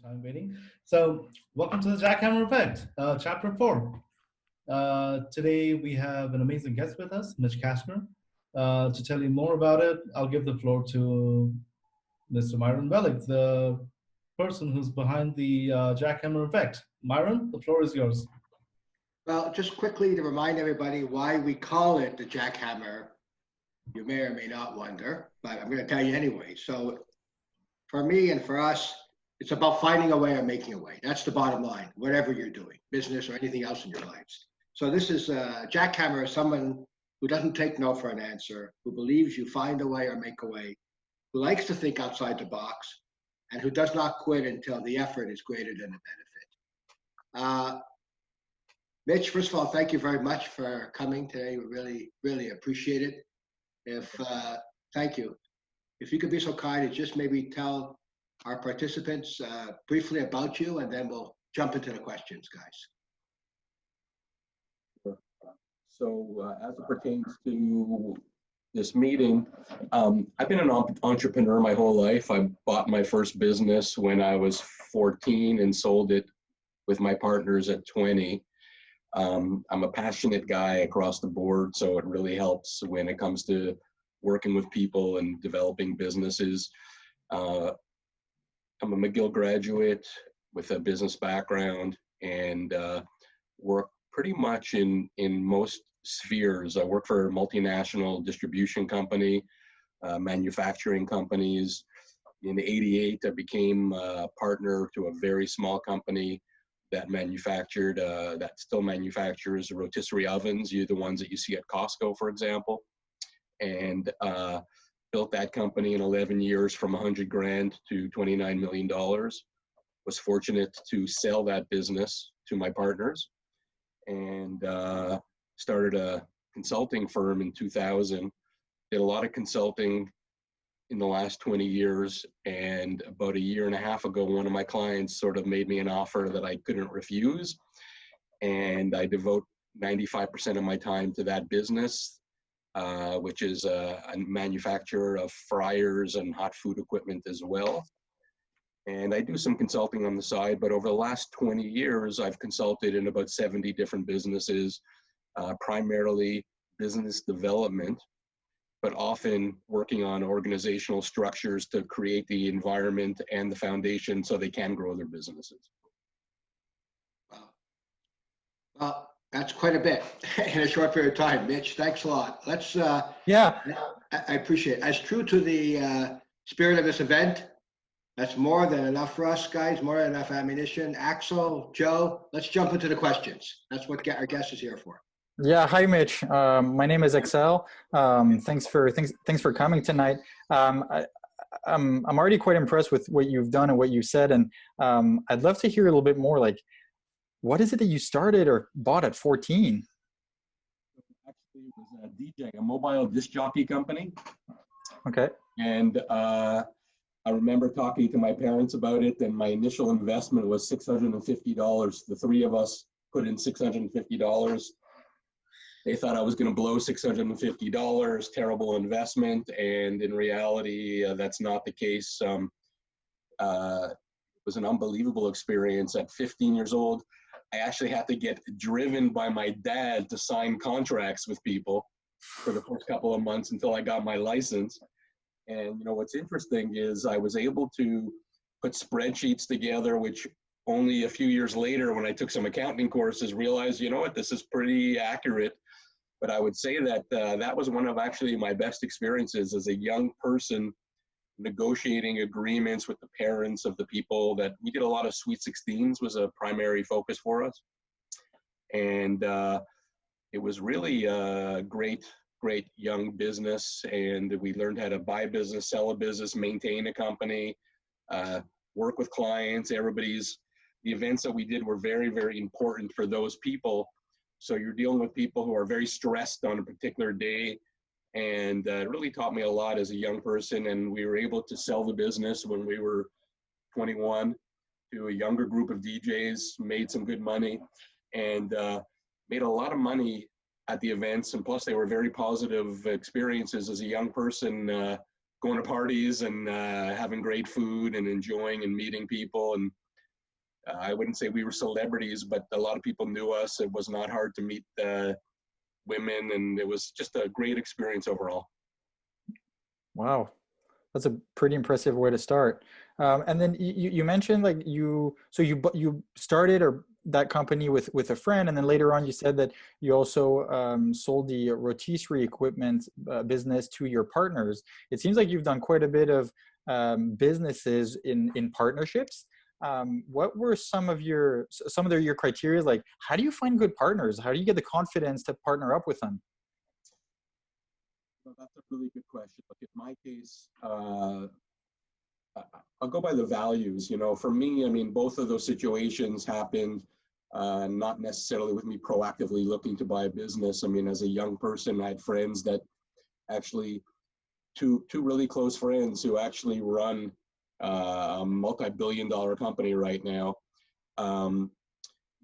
Time waiting. So, welcome to the Jackhammer Effect, Chapter 4. Today we have an amazing guest with us, Mitch Kastner. To tell you more about it, I'll give the floor to Mr. Myron Welik, the person who's behind the Jackhammer Effect. Myron, the floor is yours. Well, just quickly to remind everybody why we call it the jackhammer, you may or may not wonder, but I'm going to tell you anyway. So for me and for us, it's about finding a way or making a way. That's the bottom line, whatever you're doing, business or anything else in your lives. So this is jackhammer, someone who doesn't take no for an answer, who believes you find a way or make a way, who likes to think outside the box, and who does not quit until the effort is greater than the benefit. Mitch, first of all, thank you very much for coming today. We really, really appreciate it. Thank you. If you could be so kind as just maybe tell our participants briefly about you, and then we'll jump into the questions, guys. So as it pertains to this meeting, I've been an entrepreneur my whole life. I bought my first business when I was 14 and sold it with my partners at 20. I'm a passionate guy across the board, so it really helps when it comes to working with people and developing businesses. I'm a McGill graduate with a business background and work pretty much in most spheres. I work for a multinational distribution company, manufacturing companies. In '88, I became a partner to a very small company that still manufactures rotisserie ovens. You're the ones that you see at Costco, for example. And built that company in 11 years from 100 grand to $29 million. Was fortunate to sell that business to my partners and started a consulting firm in 2000. Did a lot of consulting in the last 20 years, and about a year and a half ago, one of my clients sort of made me an offer that I couldn't refuse, and I devote 95% of my time to that business, which is a manufacturer of fryers and hot food equipment as well. And I do some consulting on the side, but over the last 20 years, I've consulted in about 70 different businesses, primarily business development, but often working on organizational structures to create the environment and the foundation so they can grow their businesses. Wow. Well, that's quite a bit in a short period of time, Mitch. Thanks a lot. Let's, Yeah. I appreciate it. As true to the spirit of this event, that's more than enough for us, guys, more than enough ammunition. Axel, Joe, let's jump into the questions. That's what our guest is here for. Yeah. Hi, Mitch. My name is Excel. Thanks for coming tonight. I'm already quite impressed with what you've done and what you said, and I'd love to hear a little bit more. Like, what is it that you started or bought at 14? Actually, it was a DJ, a mobile disc jockey company. Okay. And I remember talking to my parents about it, and my initial investment was $650. The three of us put in $650. They thought I was going to blow $650, terrible investment, and in reality, that's not the case. It was an unbelievable experience. At 15 years old, I actually had to get driven by my dad to sign contracts with people for the first couple of months until I got my license. And you know what's interesting is I was able to put spreadsheets together, which only a few years later, when I took some accounting courses, realized, you know what, this is pretty accurate. But I would say that that was one of actually my best experiences as a young person, negotiating agreements with the parents of the people that we did. A lot of Sweet 16s was a primary focus for us. And it was really a great young business. And we learned how to buy a business, sell a business, maintain a company, work with clients. The events that we did were very, very important for those people. So you're dealing with people who are very stressed on a particular day, and it really taught me a lot as a young person. And we were able to sell the business when we were 21 to a younger group of DJs, made some good money, and made a lot of money at the events. And plus, they were very positive experiences as a young person, going to parties and having great food and enjoying and meeting people. And I wouldn't say we were celebrities, but a lot of people knew us. It was not hard to meet women, and it was just a great experience overall. Wow, that's a pretty impressive way to start. And then you mentioned like you started or that company with a friend, and then later on you said that you also sold the rotisserie equipment business to your partners. It seems like you've done quite a bit of businesses in partnerships. What were some of your criteria? Like, how do you find good partners? How do you get the confidence to partner up with them? Well, that's a really good question. Look, in my case, I'll go by the values. You know, for me, I mean, both of those situations happened not necessarily with me proactively looking to buy a business. I mean, as a young person, I had friends that actually, two really close friends who actually run a multi-billion-dollar company right now.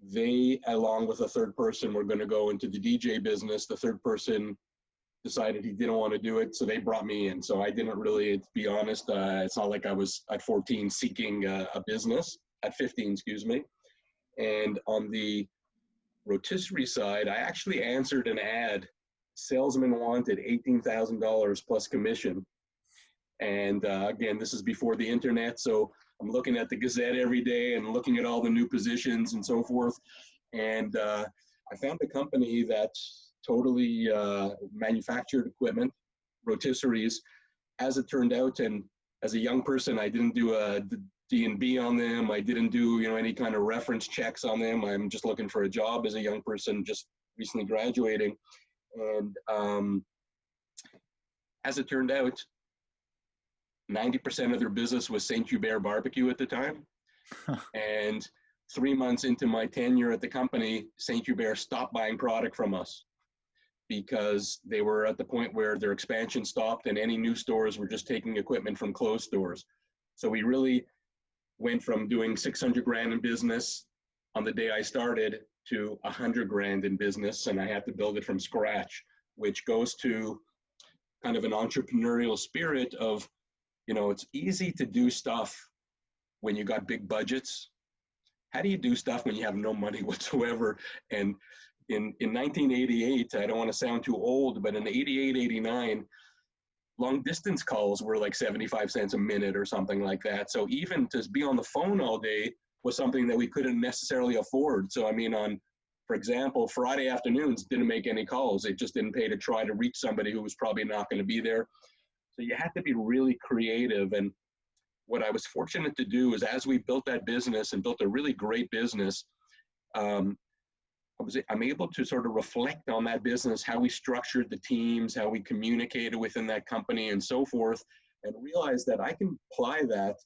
They, along with a third person, were going to go into the DJ business. The third person decided he didn't want to do it, so they brought me in. So I didn't really, to be honest, it's not like I was at 14 seeking a business, at 15, excuse me. And on the rotisserie side, I actually answered an ad. Salesman wanted $18,000 plus commission. And again, this is before the internet, so I'm looking at the Gazette every day and looking at all the new positions and so forth. And I found a company that totally manufactured equipment, rotisseries. As it turned out, and as a young person, I didn't do a D&B on them. I didn't do any kind of reference checks on them. I'm just looking for a job as a young person, just recently graduating. And as it turned out, 90% of their business was St. Hubert Barbecue at the time. And 3 months into my tenure at the company, St. Hubert stopped buying product from us because they were at the point where their expansion stopped and any new stores were just taking equipment from closed stores. So we really went from doing 600 grand in business on the day I started to 100 grand in business, and I had to build it from scratch, which goes to kind of an entrepreneurial spirit of, it's easy to do stuff when you got big budgets. How do you do stuff when you have no money whatsoever? And in 1988, I don't want to sound too old, but in 88, 89, long distance calls were like 75 cents a minute or something like that. So even to be on the phone all day was something that we couldn't necessarily afford. So I mean, for example, Friday afternoons didn't make any calls. It just didn't pay to try to reach somebody who was probably not going to be there. So you had to be really creative. And what I was fortunate to do is, as we built that business and built a really great business, I'm able to sort of reflect on that business, how we structured the teams, how we communicated within that company and so forth, and realize that I can apply that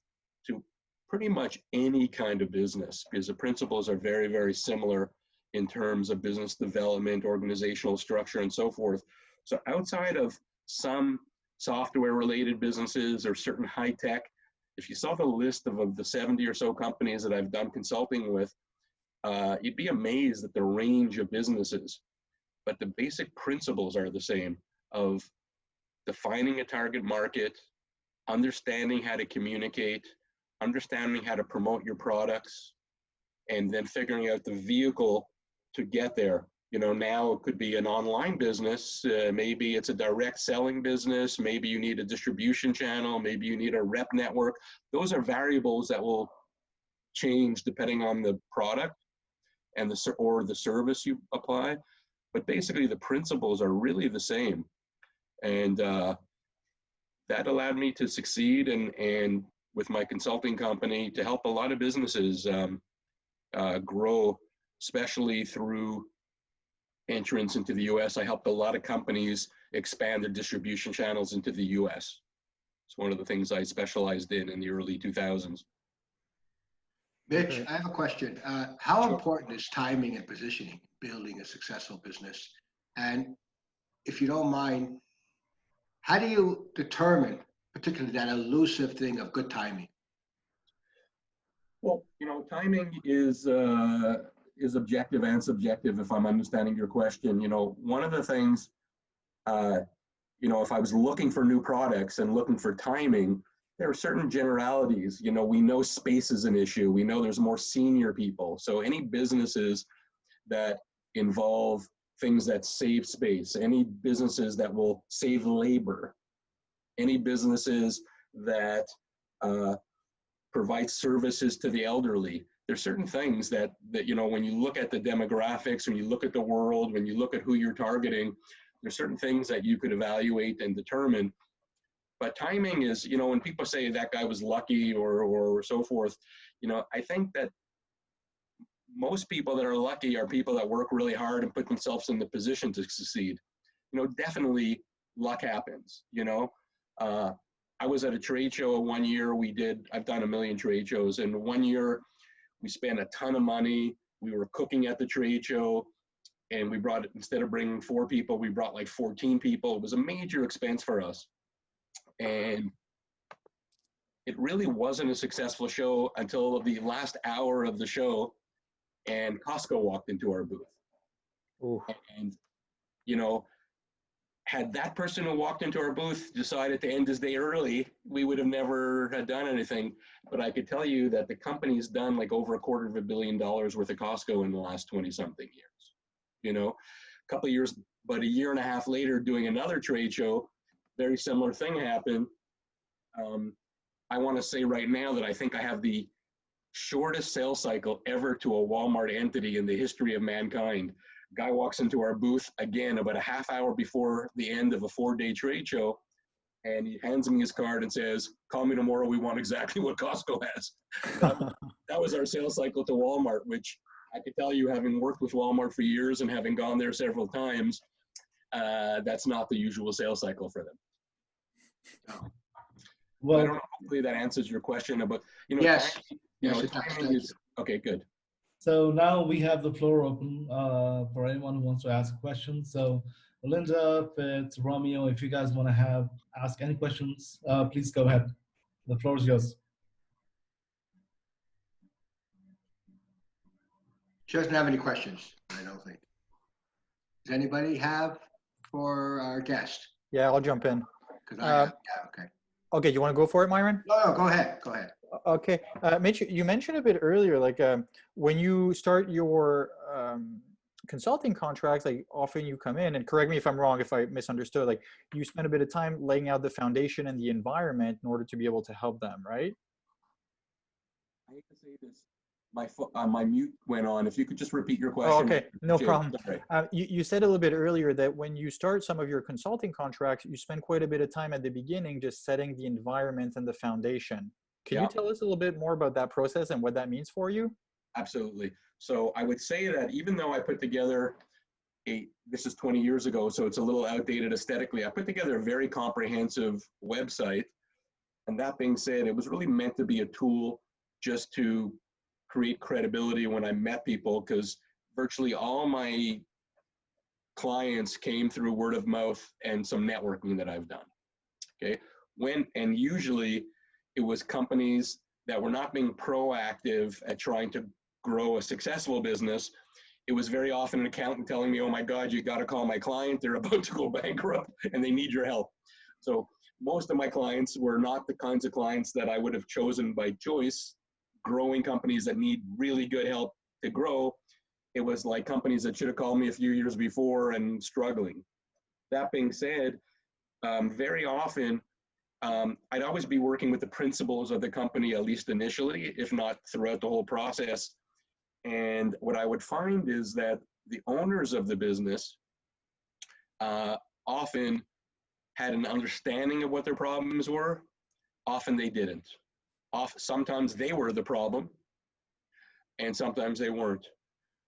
to pretty much any kind of business because the principles are very, very similar in terms of business development, organizational structure, and so forth. So outside of some software related businesses or certain high tech, if you saw the list of the 70 or so companies that I've done consulting with, you'd be amazed at the range of businesses. But the basic principles are the same, of defining a target market, understanding how to communicate, understanding how to promote your products, and then figuring out the vehicle to get there. Now it could be an online business. Maybe it's a direct selling business. Maybe you need a distribution channel. Maybe you need a rep network. Those are variables that will change depending on the product and the service you apply. But basically the principles are really the same. And that allowed me to succeed and with my consulting company to help a lot of businesses grow, especially through entrance into the US. I helped a lot of companies expand their distribution channels into the US. It's one of the things I specialized in the early 2000s. Mitch, I have a question. How important is timing and positioning building a successful business? And if you don't mind, how do you determine, particularly that elusive thing of good timing? Well, timing is objective and subjective, if I'm understanding your question. One of the things, if I was looking for new products and looking for timing, there are certain generalities. You know, we know space is an issue. We know there's more senior people. So any businesses that involve things that save space, any businesses that will save labor, any businesses that provide services to the elderly. There's certain things that, you know, when you look at the demographics, when you look at the world, when you look at who you're targeting, there's certain things that you could evaluate and determine. But timing is, you know, when people say that guy was lucky or so forth, you know, I think that most people that are lucky are people that work really hard and put themselves in the position to succeed. You know, definitely luck happens, you know. I was at a trade show one year. I've done a million trade shows, and one year we spent a ton of money. We were cooking at the trade show, and instead of bringing 4 people, we brought like 14 people. It was a major expense for us. And it really wasn't a successful show until the last hour of the show, and Costco walked into our booth. Ooh. And, you know, had that person who walked into our booth decided to end his day early, we would have never had done anything. But I could tell you that the company's done like over $250 million worth of Costco in the last 20 something years. You know, a couple of years, but a year and a half later doing another trade show, very similar thing happened. I want to say right now that I think I have the shortest sales cycle ever to a Walmart entity in the history of mankind. Guy walks into our booth again about a half hour before the end of a 4-day trade show, and he hands me his card and says, "Call me tomorrow. We want exactly what Costco has." That was our sales cycle to Walmart, which I could tell you, having worked with Walmart for years and having gone there several times, that's not the usual sales cycle for them. So, Well, I don't know. Hopefully that answers your question about, you know, Yes. timing, Yes, it does. timing Thank is okay. Good. so now we have the floor open for anyone who wants to ask questions. So Linda, Fitz, Romeo, if you guys want to ask any questions, please go ahead. The floor is yours. She doesn't have any questions, I don't think. Does anybody have for our guest? Yeah, I'll jump in. Because I have, yeah, okay. Okay, you want to go for it, Myron? No, go ahead, go ahead. Okay, Mitch, you mentioned a bit earlier, like when you start your consulting contracts, like often you come in, and correct me if I'm wrong if I misunderstood, like you spend a bit of time laying out the foundation and the environment in order to be able to help them, right? I hate to say this. My mute went on. If you could just repeat your question. Oh, okay, no problem. Sorry. You said a little bit earlier that when you start some of your consulting contracts, you spend quite a bit of time at the beginning just setting the environment and the foundation. Can you tell us a little bit more about that process and what that means for you? Absolutely. So I would say that even though I put together this is 20 years ago, so it's a little outdated aesthetically, I put together a very comprehensive website. And that being said, it was really meant to be a tool just to create credibility when I met people, because virtually all my clients came through word of mouth and some networking that I've done. Okay. And usually it was companies that were not being proactive at trying to grow a successful business. It was very often an accountant telling me, "Oh my God, you got to call my client. They're about to go bankrupt and they need your help." So most of my clients were not the kinds of clients that I would have chosen by choice. Growing companies that need really good help to grow. It was like companies that should have called me a few years before and struggling. That being said, very often, I'd always be working with the principals of the company, at least initially, if not throughout the whole process. And what I would find is that the owners of the business often had an understanding of what their problems were. Often they didn't. Sometimes they were the problem, and sometimes they weren't.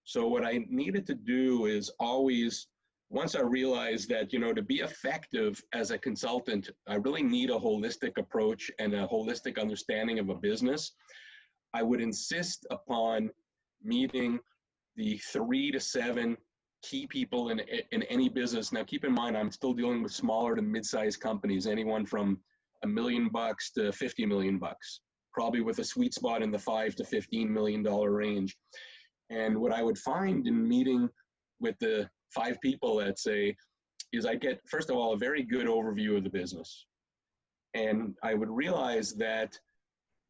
So what I needed to do is always, once I realized that, you know, to be effective as a consultant, I really need a holistic approach and a holistic understanding of a business. I would insist upon meeting the 3 to 7 key people in any business. Now, keep in mind, I'm still dealing with smaller to mid-sized companies, anyone from $1 million to $50 million, probably with a sweet spot in the $5 to $15 million range. And what I would find in meeting with the 5 people, let's say, is I get, first of all, a very good overview of the business. And I would realize that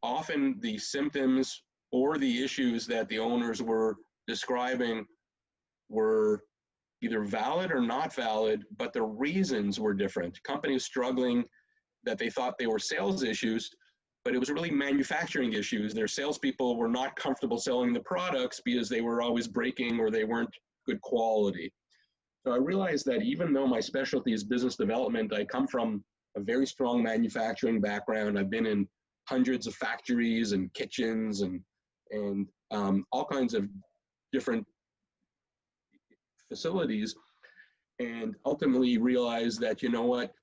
often the symptoms or the issues that the owners were describing were either valid or not valid, but the reasons were different. Companies struggling that they thought they were sales issues, but it was really manufacturing issues. Their salespeople were not comfortable selling the products because they were always breaking or they weren't good quality. So I realized that even though my specialty is business development, I come from a very strong manufacturing background. I've been in hundreds of factories and kitchens and all kinds of different facilities, and ultimately realized that, you know what,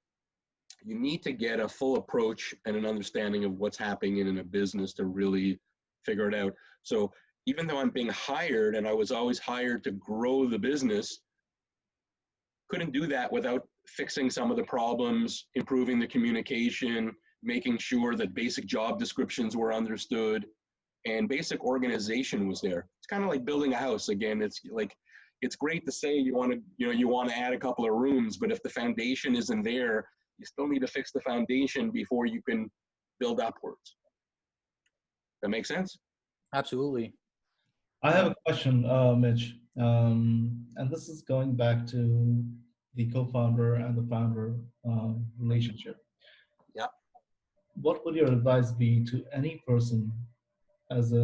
you need to get a full approach and an understanding of what's happening in a business to really figure it out. So even though I'm being hired, and I was always hired to grow the business, couldn't do that without fixing some of the problems, improving the communication, making sure that basic job descriptions were understood, and basic organization was there. It's kind of like building a house. Again, it's like, it's great to say you want to add a couple of rooms, but if the foundation isn't there, you still need to fix the foundation before you can build upwards. That makes sense? Absolutely. I have a question, Mitch, and this is going back to the co-founder and the founder relationship. Yeah. What would your advice be to any person as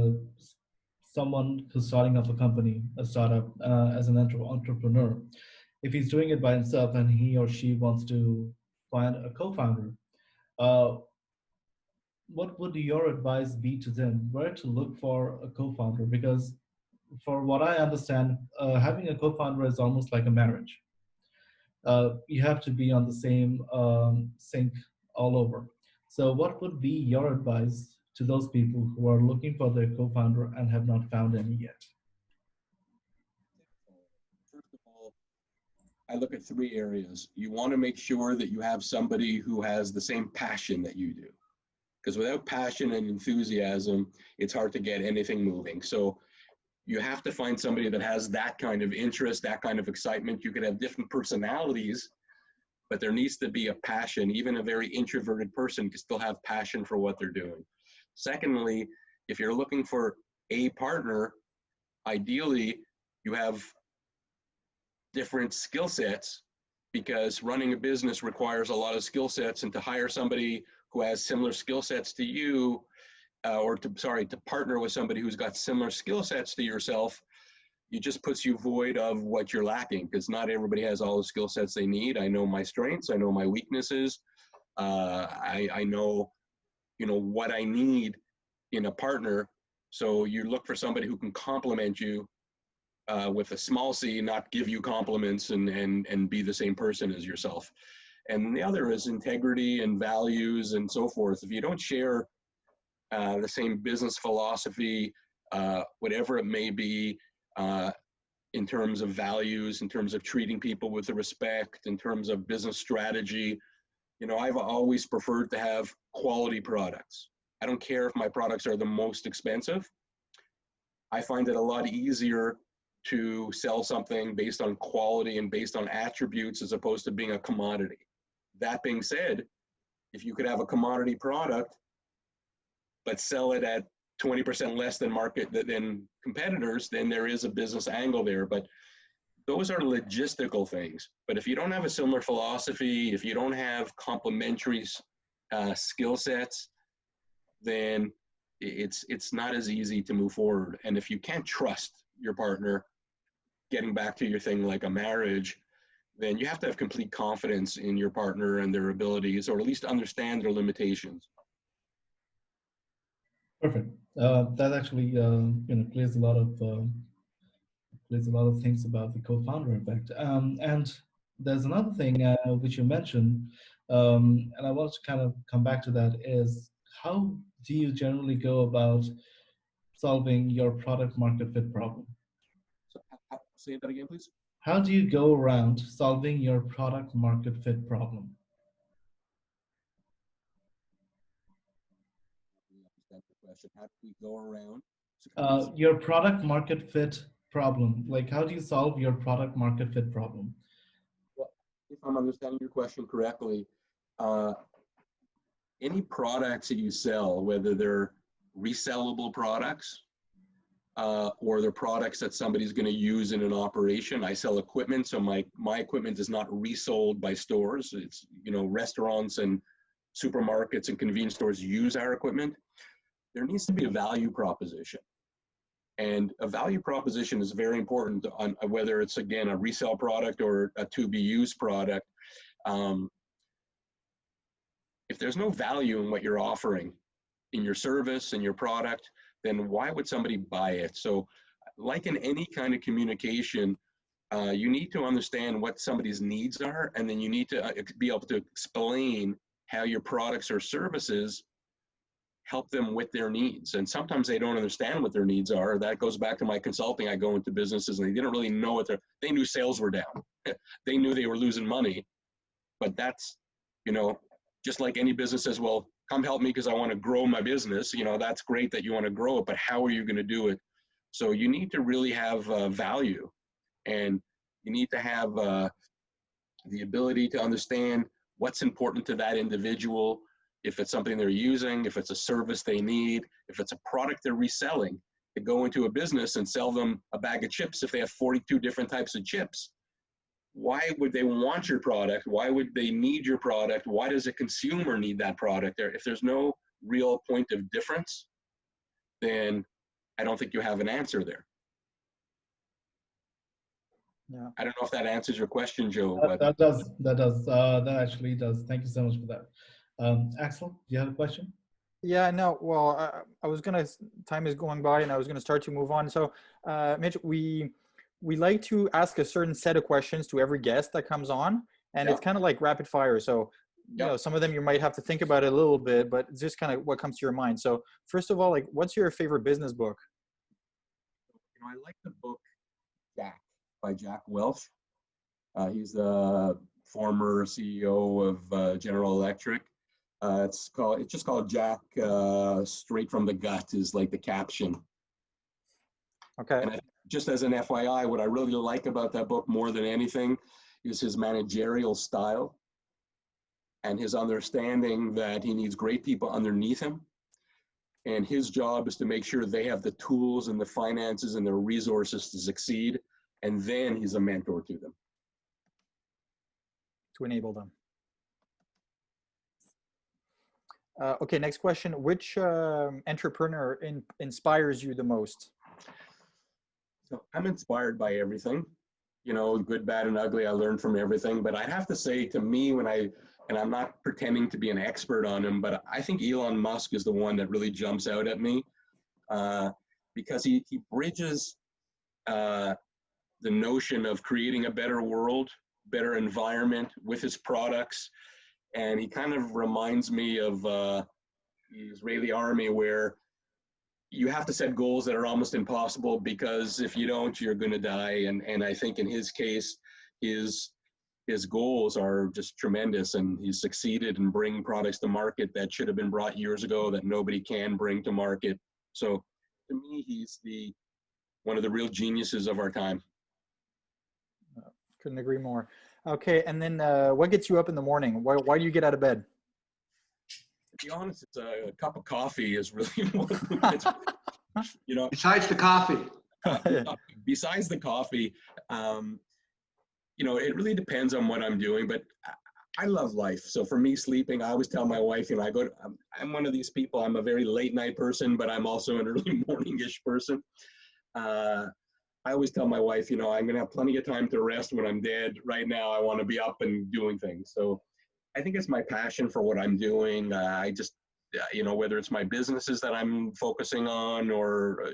someone who's starting up a company, a startup, as an entrepreneur? If he's doing it by himself and he or she wants to find a co-founder, what would your advice be to them? Where to look for a co-founder? Because for what I understand, having a co-founder is almost like a marriage. You have to be on the same sync all over. So what would be your advice to those people who are looking for their co-founder and have not found any yet? First of all, I look at 3 areas. You want to make sure that you have somebody who has the same passion that you do. Because without passion and enthusiasm, it's hard to get anything moving. So you have to find somebody that has that kind of interest, that kind of excitement. You could have different personalities, but there needs to be a passion. Even a very introverted person can still have passion for what they're doing. Secondly, if you're looking for a partner, ideally you have different skill sets, because running a business requires a lot of skill sets, and to hire somebody who has similar skill sets to you, to partner with somebody who's got similar skill sets to yourself, it just puts you void of what you're lacking, because not everybody has all the skill sets they need. I know my strengths, I know my weaknesses, I know, what I need in a partner. So you look for somebody who can complement you with a small c, not give you compliments and be the same person as yourself. And the other is integrity and values and so forth. If you don't share the same business philosophy, whatever it may be, in terms of values, in terms of treating people with respect, in terms of business strategy, I've always preferred to have quality products. I don't care if my products are the most expensive. I find it a lot easier to sell something based on quality and based on attributes as opposed to being a commodity. That being said, if you could have a commodity product, but sell it at 20% less than than competitors, then there is a business angle there. But those are logistical things. But if you don't have a similar philosophy, if you don't have complementary skill sets, then it's not as easy to move forward. And if you can't trust your partner, getting back to your thing like a marriage, then you have to have complete confidence in your partner and their abilities, or at least understand their limitations. Perfect. That actually clears a lot of things about the co-founder effect. And there's another thing which you mentioned, and I want to kind of come back to that, is how do you generally go about solving your product market fit problem? So say that again, please. How do you go around solving your product market fit problem? Understand the question. How do we go around? Your product market fit problem. Like, how do you solve your product market fit problem? Well, if I'm understanding your question correctly, any products that you sell, whether they're resellable products or they're products that somebody's going to use in an operation. I sell equipment, so my equipment is not resold by stores. It's, you know, restaurants and supermarkets and convenience stores use our equipment. There needs to be a value proposition. And a value proposition is very important on whether it's, again, a resale product or a to-be-used product. If there's no value in what you're offering, in your service and your product, then why would somebody buy it? So like in any kind of communication, you need to understand what somebody's needs are, and then you need to be able to explain how your products or services help them with their needs. And sometimes they don't understand what their needs are. That goes back to my consulting. I go into businesses and they didn't really know what they knew sales were down. They knew they were losing money, but that's, you know, just like any business says, well, come help me because I want to grow my business. You know, that's great that you want to grow it, but how are you going to do it? So you need to really have value, and you need to have the ability to understand what's important to that individual. If it's something they're using, if it's a service they need, if it's a product they're reselling, to go into a business and sell them a bag of chips if they have 42 different types of chips. Why would they want your product? Why would they need your product? Why does a consumer need that product? If there's no real point of difference, then I don't think you have an answer there. Yeah. I don't know if that answers your question, Joe. That does. That actually does. Thank you so much for that. Axel, do you have a question? Yeah, no, well, I was gonna, time is going by and I was gonna start to move on. So, Mitch, we like to ask a certain set of questions to every guest that comes on, and it's kind of like rapid fire. So, you know, some of them you might have to think about it a little bit, but it's just kind of what comes to your mind. So first of all, like, what's your favorite business book? You know, I like the book Jack by Jack Welch. He's the former CEO of General Electric. It's just called Jack, Straight from the Gut is like the caption. Okay. And just as an FYI, what I really like about that book more than anything is his managerial style and his understanding that he needs great people underneath him. And his job is to make sure they have the tools and the finances and the resources to succeed. And then he's a mentor to them. To enable them. Okay, next question. Which entrepreneur inspires you the most? So I'm inspired by everything, you know, good, bad, and ugly. I learned from everything. But I'd have to say, to me, and I'm not pretending to be an expert on him, but I think Elon Musk is the one that really jumps out at me because he bridges the notion of creating a better world, better environment with his products. And he kind of reminds me of the Israeli army, where you have to set goals that are almost impossible, because if you don't, you're going to die. And I think in his case, his goals are just tremendous, and he's succeeded in bringing products to market that should have been brought years ago that nobody can bring to market. So to me, he's one of the real geniuses of our time. Couldn't agree more. Okay, and then what gets you up in the morning? Why do you get out of bed? To be honest, it's a cup of coffee is really what, you know. Besides the coffee. Besides the coffee, you know, it really depends on what I'm doing, but I love life. So for me, sleeping, I always tell my wife, you know, I'm one of these people, I'm a very late night person, but I'm also an early morning-ish person. I always tell my wife, you know, I'm going to have plenty of time to rest when I'm dead. Right now, I want to be up and doing things. So I think it's my passion for what I'm doing. I just, you know, whether it's my businesses that I'm focusing on or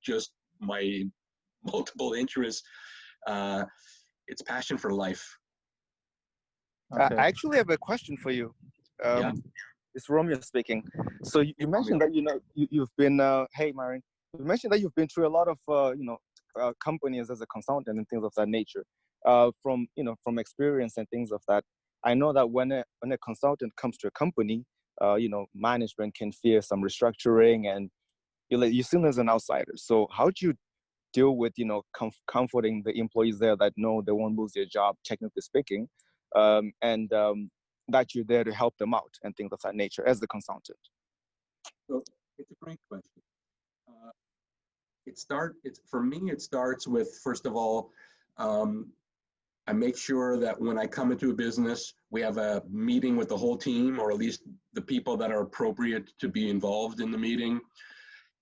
just my multiple interests, it's passion for life. Okay. I actually have a question for you. Yeah. It's Romeo speaking. So you mentioned that, you know, you've been, hey, Myron, you mentioned that you've been through a lot of, you know, companies as a consultant and things of that nature. From, you know, from experience and things of that, I know that when a consultant comes to a company, you know, management can fear some restructuring, and you're seen as an outsider. So how do you deal with, you know, comforting the employees there that know they won't lose their job, technically speaking, and that you're there to help them out and things of that nature as the consultant? So it's a great question. For me, it starts with, first of all, I make sure that when I come into a business, we have a meeting with the whole team, or at least the people that are appropriate to be involved in the meeting.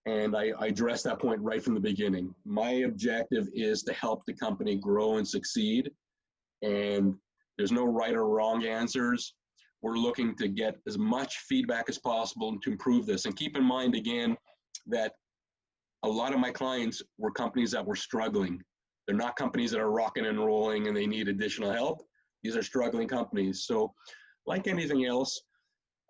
And I address that point right from the beginning. My objective is to help the company grow and succeed. And there's no right or wrong answers. We're looking to get as much feedback as possible to improve this. And keep in mind, again, that a lot of my clients were companies that were struggling. They're not companies that are rocking and rolling and they need additional help. These are struggling companies. So like anything else,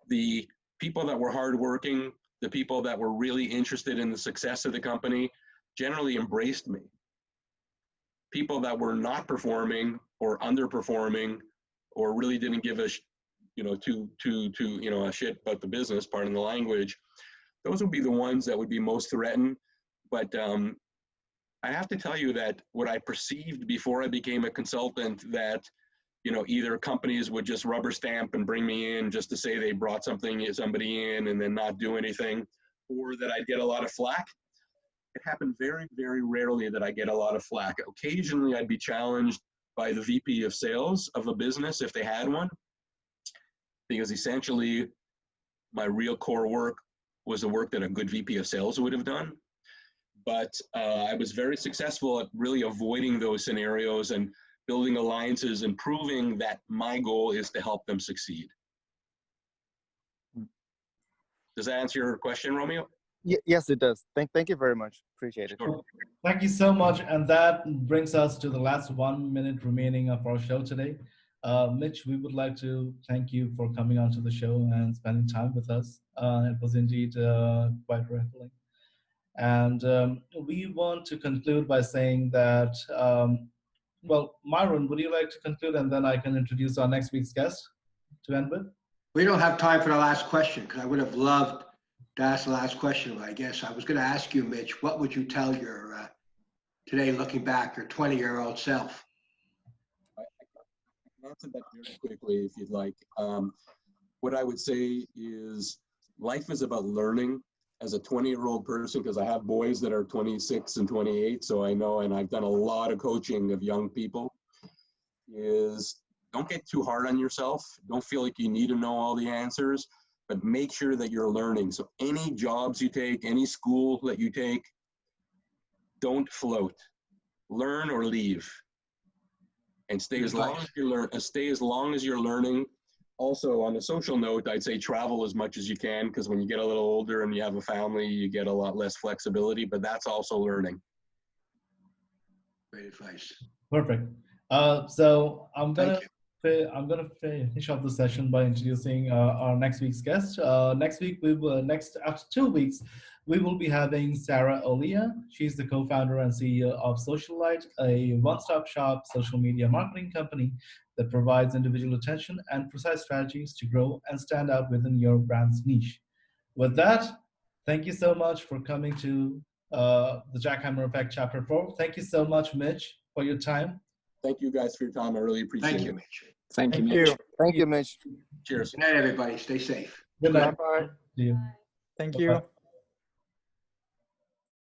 the people that were hardworking, the people that were really interested in the success of the company generally embraced me. People that were not performing or underperforming or really didn't give a a shit about the business, pardon the language, those would be the ones that would be most threatened. But I have to tell you that what I perceived before I became a consultant, that either companies would just rubber stamp and bring me in just to say they brought somebody in and then not do anything, or that I'd get a lot of flack. It happened very, very rarely that I get a lot of flack. Occasionally I'd be challenged by the VP of sales of a business if they had one, because essentially my real core work was the work that a good VP of sales would have done. But I was very successful at really avoiding those scenarios and building alliances and proving that my goal is to help them succeed. Does that answer your question, Romeo? Yes, it does. Thank you very much. Appreciate it. Sure. Thank you so much. And that brings us to the last 1 minute remaining of our show today. Mitch, we would like to thank you for coming onto the show and spending time with us. It was indeed quite revealing. And we want to conclude by saying that, well, Myron, would you like to conclude, and then I can introduce our next week's guest to end with? We don't have time for the last question, because I would have loved to ask the last question. But I guess I was going to ask you, Mitch, what would you tell your, today looking back, your 20-year-old self? I can answer that very quickly if you'd like. What I would say is life is about learning. As a 20-year-old person, because I have boys that are 26 and 28, so I know, and I've done a lot of coaching of young people, is don't get too hard on yourself. Don't feel like you need to know all the answers, but make sure that you're learning. So any jobs you take, any school that you take, don't float. Learn or leave. And stay as long as you learn. Stay as long as you're learning. Also, on a social note, I'd say travel as much as you can, because when you get a little older and you have a family, you get a lot less flexibility, but that's also learning. Great advice. Perfect. So I'm gonna finish off the session by introducing our next week's guest. Next week, after 2 weeks, we will be having Sarah Olia. She's the co-founder and CEO of Socialite, a one-stop shop social media marketing company that provides individual attention and precise strategies to grow and stand out within your brand's niche. With that, thank you so much for coming to the Jackhammer Effect Chapter 4. Thank you so much, Mitch, for your time. Thank you guys for your time. I really appreciate it. Thank you, Mitch. Thank you, Mitch. Thank you, Mitch. Cheers. Good night, everybody. Stay safe. Good night. Bye-bye. See you. Thank Bye-bye. you.